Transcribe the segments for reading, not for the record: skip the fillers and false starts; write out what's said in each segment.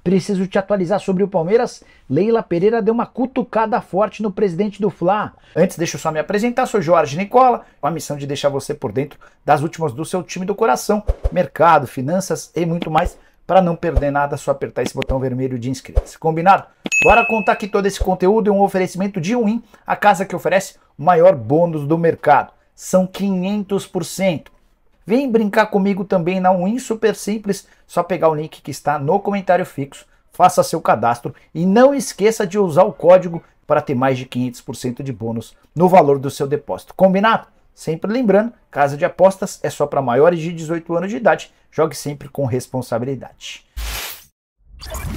Preciso te atualizar sobre o Palmeiras. Leila Pereira deu uma cutucada forte no presidente do Fla. Antes, deixa eu só me apresentar. Sou Jorge Nicola, com a missão de deixar você por dentro das últimas do seu time do coração, mercado, finanças e muito mais. Para não perder nada, é só apertar esse botão vermelho de inscrever-se. Combinado? Bora contar que todo esse conteúdo é um oferecimento de Win, a casa que oferece o maior bônus do mercado. São 500%. Vem brincar comigo também na Win, super simples, só pegar o link que está no comentário fixo, faça seu cadastro e não esqueça de usar o código para ter mais de 500% de bônus no valor do seu depósito. Combinado? Sempre lembrando, casa de apostas é só para maiores de 18 anos de idade, jogue sempre com responsabilidade.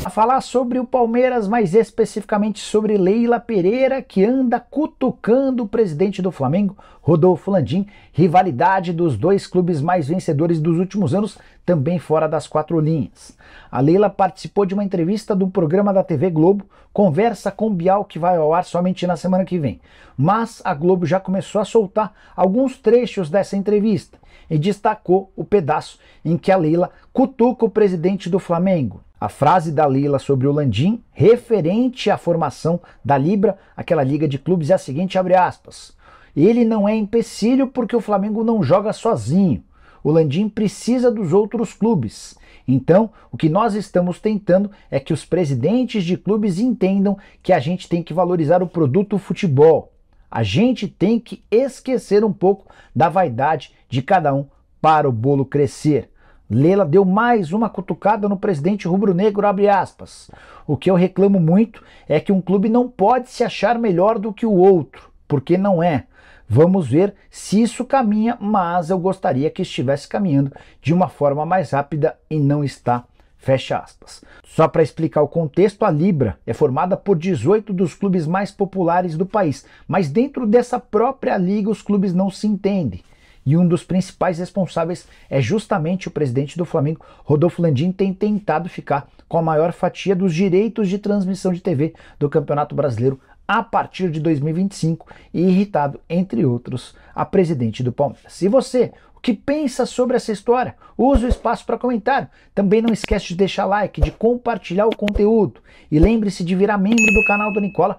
A falar sobre o Palmeiras, mais especificamente sobre Leila Pereira, que anda cutucando o presidente do Flamengo, Rodolfo Landim, rivalidade dos dois clubes mais vencedores dos últimos anos, também fora das quatro linhas. A Leila participou de uma entrevista do programa da TV Globo, Conversa com Bial, que vai ao ar somente na semana que vem. Mas a Globo já começou a soltar alguns trechos dessa entrevista e destacou o pedaço em que a Leila cutuca o presidente do Flamengo. A frase da Leila sobre o Landim, referente à formação da Libra, aquela liga de clubes, é a seguinte, abre aspas: ele não é empecilho porque o Flamengo não joga sozinho. O Landim precisa dos outros clubes. Então, o que nós estamos tentando é que os presidentes de clubes entendam que a gente tem que valorizar o produto futebol. A gente tem que esquecer um pouco da vaidade de cada um para o bolo crescer. Leila deu mais uma cutucada no presidente rubro-negro, abre aspas. O que eu reclamo muito é que um clube não pode se achar melhor do que o outro, porque não é. Vamos ver se isso caminha, mas eu gostaria que estivesse caminhando de uma forma mais rápida e não está, fecha aspas. Só para explicar o contexto, a Libra é formada por 18 dos clubes mais populares do país, mas dentro dessa própria liga os clubes não se entendem. E um dos principais responsáveis é justamente o presidente do Flamengo, Rodolfo Landim, tem tentado ficar com a maior fatia dos direitos de transmissão de TV do Campeonato Brasileiro a partir de 2025 e irritado, entre outros, a presidente do Palmeiras. E você, o que pensa sobre essa história? Use o espaço para comentário. Também não esquece de deixar like, de compartilhar o conteúdo e lembre-se de virar membro do canal do Nicola.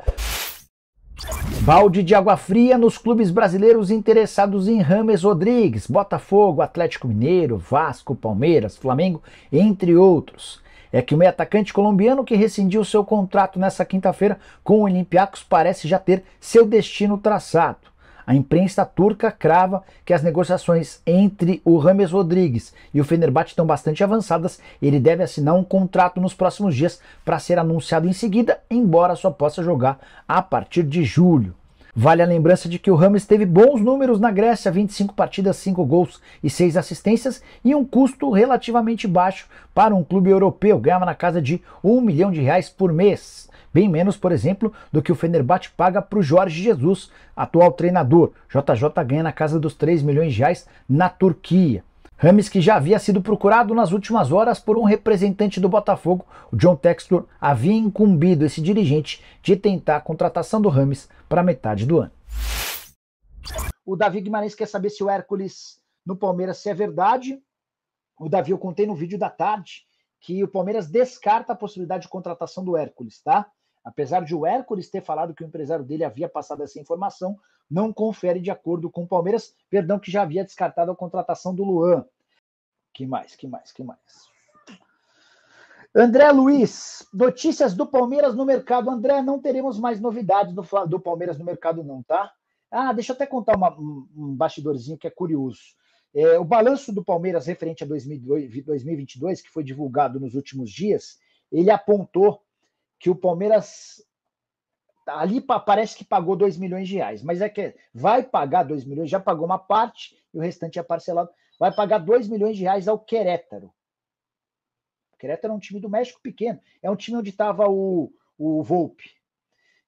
Balde de água fria nos clubes brasileiros interessados em James Rodrigues, Botafogo, Atlético Mineiro, Vasco, Palmeiras, Flamengo, entre outros. É que o meio atacante colombiano que rescindiu seu contrato nessa quinta-feira com o Olympiacos parece já ter seu destino traçado. A imprensa turca crava que as negociações entre o James Rodrigues e o Fenerbahçe estão bastante avançadas. Ele deve assinar um contrato nos próximos dias para ser anunciado em seguida, embora só possa jogar a partir de julho. Vale a lembrança de que o James teve bons números na Grécia, 25 partidas, 5 gols e 6 assistências e um custo relativamente baixo para um clube europeu, ganhava na casa de R$1 milhão por mês. Bem menos, por exemplo, do que o Fenerbahçe paga para o Jorge Jesus, atual treinador. JJ ganha na casa dos R$3 milhões na Turquia. James, que já havia sido procurado nas últimas horas por um representante do Botafogo, o John Textor, havia incumbido esse dirigente de tentar a contratação do James para metade do ano. O Davi Guimarães quer saber se o Hércules no Palmeiras se é verdade. O Davi, eu contei no vídeo da tarde que o Palmeiras descarta a possibilidade de contratação do Hércules, tá? Apesar de o Hércules ter falado que o empresário dele havia passado essa informação, não confere de acordo com o Palmeiras, perdão, que já havia descartado a contratação do Luan. Que mais? André Luiz, notícias do Palmeiras no mercado. André, não teremos mais novidades do Palmeiras no mercado não, tá? Ah, deixa eu até contar um bastidorzinho que é curioso. O balanço do Palmeiras referente a 2022, que foi divulgado nos últimos dias, ele apontou que o Palmeiras ali parece que pagou R$2 milhões, mas é que vai pagar R$2 milhões, já pagou uma parte e o restante é parcelado, vai pagar R$2 milhões ao Querétaro. O Querétaro é um time do México pequeno, é um time onde estava o Volpi.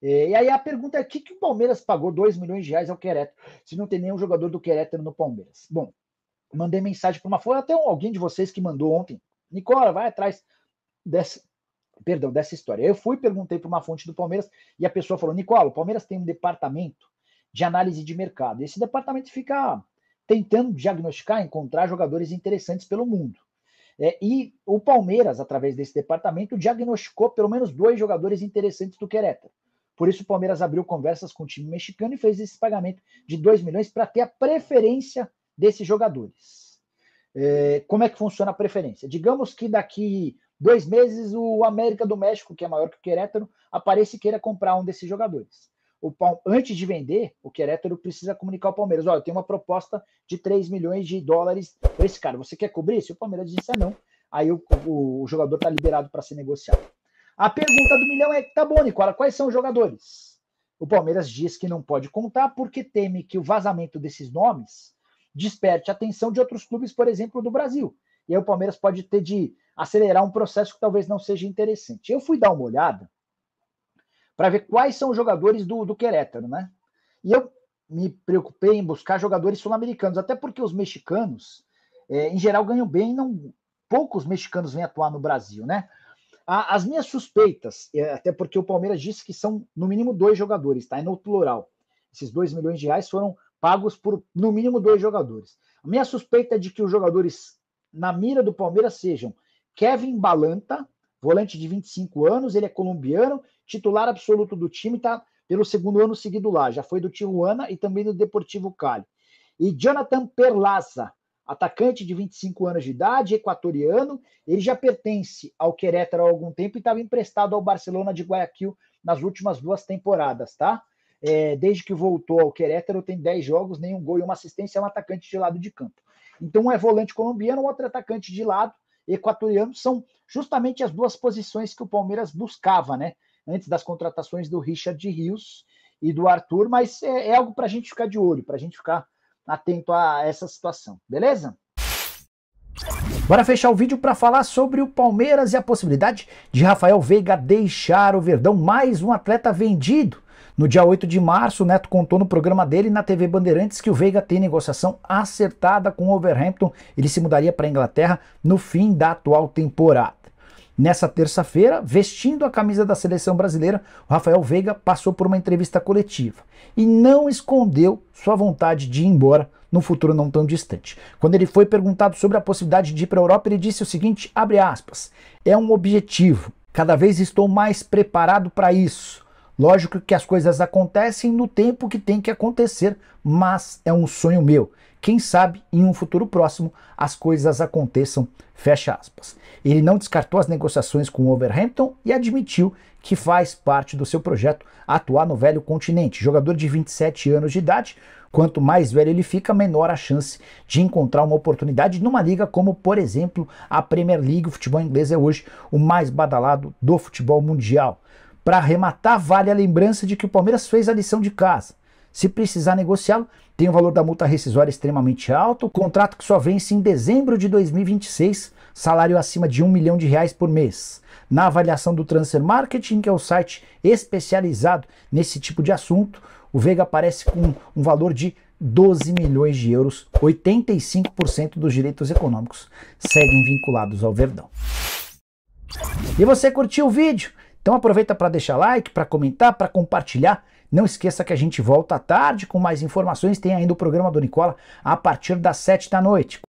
E aí a pergunta é, o que o Palmeiras pagou R$2 milhões ao Querétaro, se não tem nenhum jogador do Querétaro no Palmeiras? Bom, mandei mensagem para foi até alguém de vocês que mandou ontem, Nicola, vai atrás dessa história. Eu fui, perguntei para uma fonte do Palmeiras e a pessoa falou, Nicola, o Palmeiras tem um departamento de análise de mercado. Esse departamento fica tentando diagnosticar, encontrar jogadores interessantes pelo mundo. E o Palmeiras, através desse departamento, diagnosticou pelo menos 2 jogadores interessantes do Querétaro. Por isso o Palmeiras abriu conversas com o time mexicano e fez esse pagamento de 2 milhões para ter a preferência desses jogadores. Como é que funciona a preferência? Digamos que daqui 2 meses o América do México, que é maior que o Querétaro, apareça e queira comprar um desses jogadores. Antes de vender, o Querétaro precisa comunicar ao Palmeiras: olha, eu tenho uma proposta de 3 milhões de dólares para esse cara, você quer cobrir? Se o Palmeiras disser não, aí o jogador está liberado para ser negociado. A pergunta do milhão é: tá bom, Nicola, quais são os jogadores? O Palmeiras diz que não pode contar porque teme que o vazamento desses nomes desperte a atenção de outros clubes, por exemplo, do Brasil. E aí o Palmeiras pode ter de acelerar um processo que talvez não seja interessante. Eu fui dar uma olhada para ver quais são os jogadores do Querétaro, né? E eu me preocupei em buscar jogadores sul-americanos, até porque os mexicanos, em geral, ganham bem, poucos mexicanos vêm atuar no Brasil, né? As minhas suspeitas, até porque o Palmeiras disse que são no mínimo 2 jogadores, tá? É no plural. Esses 2 milhões de reais foram pagos por no mínimo 2 jogadores. A minha suspeita é de que os jogadores na mira do Palmeiras sejam Kevin Balanta, volante de 25 anos, ele é colombiano, titular absoluto do time, está pelo 2º ano seguido lá, já foi do Tijuana e também do Deportivo Cali. E Jonathan Perlaza, atacante de 25 anos de idade, equatoriano, ele já pertence ao Querétaro há algum tempo e estava emprestado ao Barcelona de Guayaquil nas últimas 2 temporadas, tá? Desde que voltou ao Querétaro, tem 10 jogos, nenhum gol e uma assistência, é um atacante de lado de campo. Então, um é volante colombiano, o outro é atacante de lado, equatoriano. São justamente as 2 posições que o Palmeiras buscava, né? Antes das contratações do Richard Rios e do Arthur, mas é algo para a gente ficar de olho, para a gente ficar atento a essa situação, beleza? Bora fechar o vídeo para falar sobre o Palmeiras e a possibilidade de Rafael Veiga deixar o Verdão, mais um atleta vendido. No dia 8 de março, o Neto contou no programa dele na TV Bandeirantes que o Veiga tem negociação acertada com o Wolverhampton. Ele se mudaria para a Inglaterra no fim da atual temporada. Nessa terça-feira, vestindo a camisa da seleção brasileira, o Rafael Veiga passou por uma entrevista coletiva e não escondeu sua vontade de ir embora no futuro não tão distante. Quando ele foi perguntado sobre a possibilidade de ir para a Europa, ele disse o seguinte, abre aspas, é um objetivo, cada vez estou mais preparado para isso. Lógico que as coisas acontecem no tempo que tem que acontecer, mas é um sonho meu. Quem sabe em um futuro próximo as coisas aconteçam, fecha aspas. Ele não descartou as negociações com o Wolverhampton e admitiu que faz parte do seu projeto atuar no velho continente. Jogador de 27 anos de idade, quanto mais velho ele fica, menor a chance de encontrar uma oportunidade numa liga como, por exemplo, a Premier League. O futebol inglês é hoje o mais badalado do futebol mundial. Para arrematar, vale a lembrança de que o Palmeiras fez a lição de casa. Se precisar negociá-lo, tem o valor da multa rescisória extremamente alto, o contrato que só vence em dezembro de 2026, salário acima de R$1 milhão por mês. Na avaliação do Transfer Marketing, que é o site especializado nesse tipo de assunto, o Veiga aparece com um valor de 12 milhões de euros, 85% dos direitos econômicos seguem vinculados ao Verdão. E você curtiu o vídeo? Então aproveita para deixar like, para comentar, para compartilhar. Não esqueça que a gente volta à tarde com mais informações. Tem ainda o programa do Nicola a partir das 7 da noite.